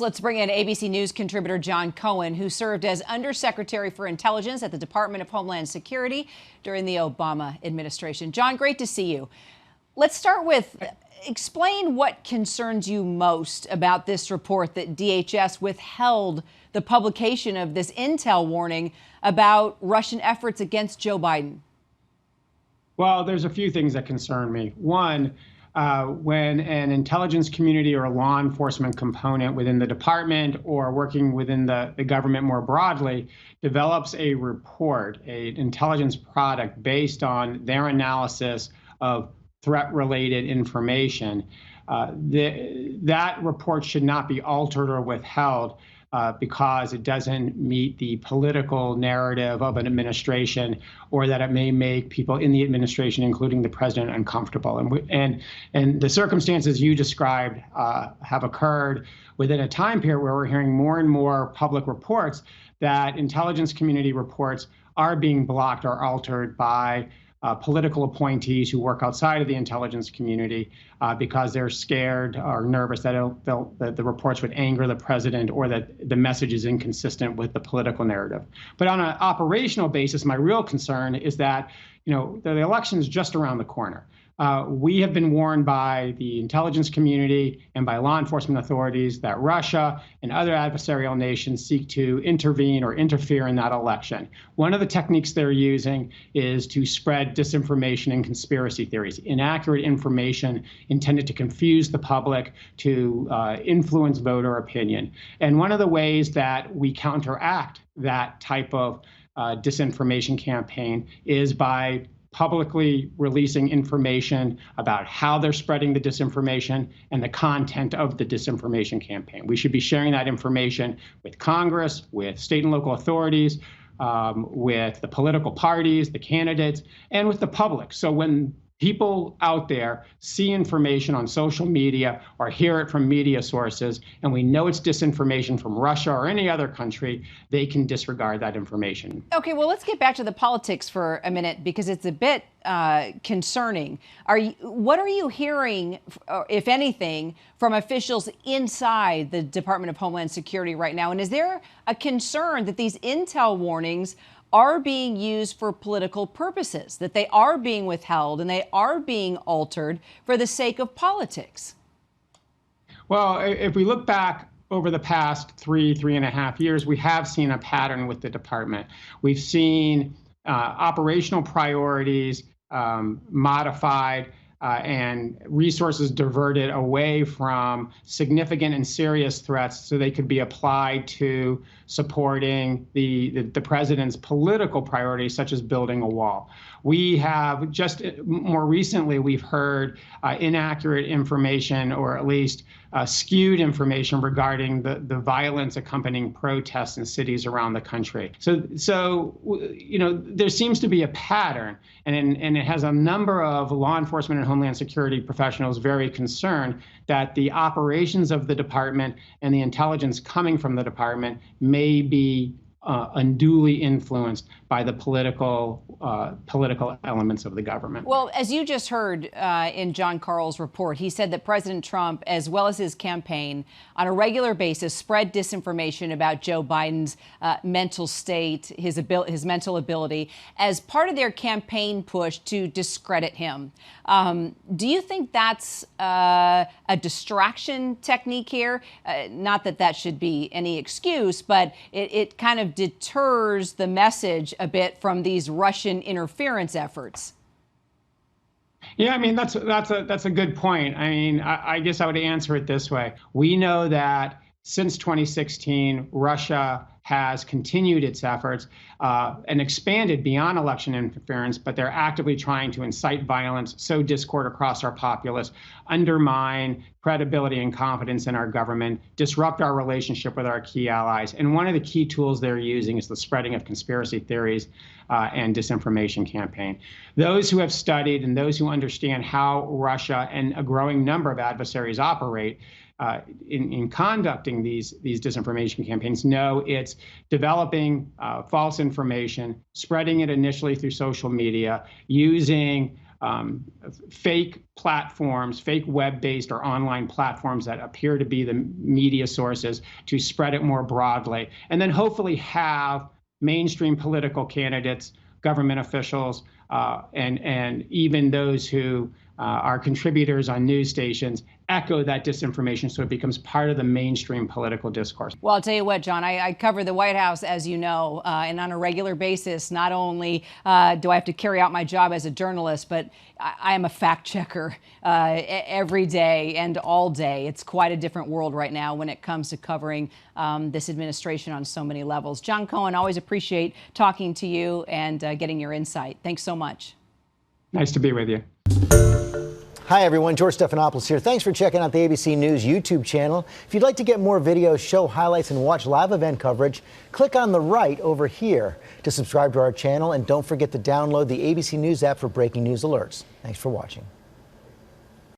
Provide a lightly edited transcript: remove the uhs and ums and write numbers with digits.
Let's bring in ABC News contributor John Cohen, who served as Undersecretary for Intelligence at the Department of Homeland Security during the Obama administration. John, great to see you. Let's start with explain what concerns you most about this report that DHS withheld the publication of this intel warning about Russian efforts against Joe Biden. Well, there's a few things that concern me. One, when an intelligence community or a law enforcement component within the department or working within the government more broadly develops a report, an intelligence product based on their analysis of threat-related information, that report should not be altered or withheld because it doesn't meet the political narrative of an administration, or that it may make people in the administration, including the president, uncomfortable. And the circumstances you described have occurred within a time period where we're hearing more and more public reports that intelligence community reports are being blocked or altered by political appointees who work outside of the intelligence community because they're scared or nervous that the reports would anger the president, or that the message is inconsistent with the political narrative. But on an operational basis, my real concern is that, the election is just around the corner. We have been warned by the intelligence community and by law enforcement authorities that Russia and other adversarial nations seek to intervene or interfere in that election. One of the techniques they're using is to spread disinformation and conspiracy theories, inaccurate information intended to confuse the public, to influence voter opinion. And one of the ways that we counteract that type of disinformation campaign is by publicly releasing information about how they're spreading the disinformation and the content of the disinformation campaign. We should be sharing that information with Congress, with state and local authorities, with the political parties, the candidates, and with the public. So when people out there see information on social media or hear it from media sources, and we know it's disinformation from Russia or any other country, they can disregard that information. Okay, well, let's get back to the politics for a minute, because it's a bit concerning. What are you hearing, if anything, from officials inside the Department of Homeland Security right now? And is there a concern that these intel warnings are being used for political purposes, that they are being withheld and they are being altered for the sake of politics? Well, if we look back over the past three and a half years, we have seen a pattern with the department. We've seen operational priorities modified and resources diverted away from significant and serious threats so they could be applied to supporting the president's political priorities, such as building a wall. We have just more recently, we've heard inaccurate information, or at least skewed information regarding the violence accompanying protests in cities around the country. So there seems to be a pattern, and it has a number of law enforcement and Homeland Security professionals very concerned that the operations of the department and the intelligence coming from the department may be unduly influenced by the political elements of the government. Well, as you just heard in John Carl's report, he said that President Trump, as well as his campaign, on a regular basis spread disinformation about Joe Biden's mental state, his mental ability, as part of their campaign push to discredit him. Do you think that's a distraction technique here? Not that that should be any excuse, but it kind of deters the message a bit from these Russian interference efforts. Yeah, I mean, that's a good point. I mean, I guess I would answer it this way. We know that since 2016, Russia has continued its efforts and expanded beyond election interference, but they're actively trying to incite violence, sow discord across our populace, undermine credibility and confidence in our government, disrupt our relationship with our key allies. And one of the key tools they're using is the spreading of conspiracy theories and disinformation campaign. Those who have studied and those who understand how Russia and a growing number of adversaries operate in conducting these disinformation campaigns know it's developing false information, spreading it initially through social media, using fake platforms, fake web-based or online platforms that appear to be the media sources, to spread it more broadly, and then hopefully have mainstream political candidates, government officials, and even those who are contributors on news stations echo that disinformation so it becomes part of the mainstream political discourse. Well, I'll tell you what, John, I cover the White House, as you know, and on a regular basis, not only do I have to carry out my job as a journalist, but I am a fact checker every day and all day. It's quite a different world right now when it comes to covering this administration on so many levels. John Cohen, always appreciate talking to you and getting your insight. Thanks so much. Nice to be with you. Hi, everyone. George Stephanopoulos here. Thanks for checking out the ABC News YouTube channel. If you'd like to get more videos, show highlights, and watch live event coverage, click on the right over here to subscribe to our channel. And don't forget to download the ABC News app for breaking news alerts. Thanks for watching.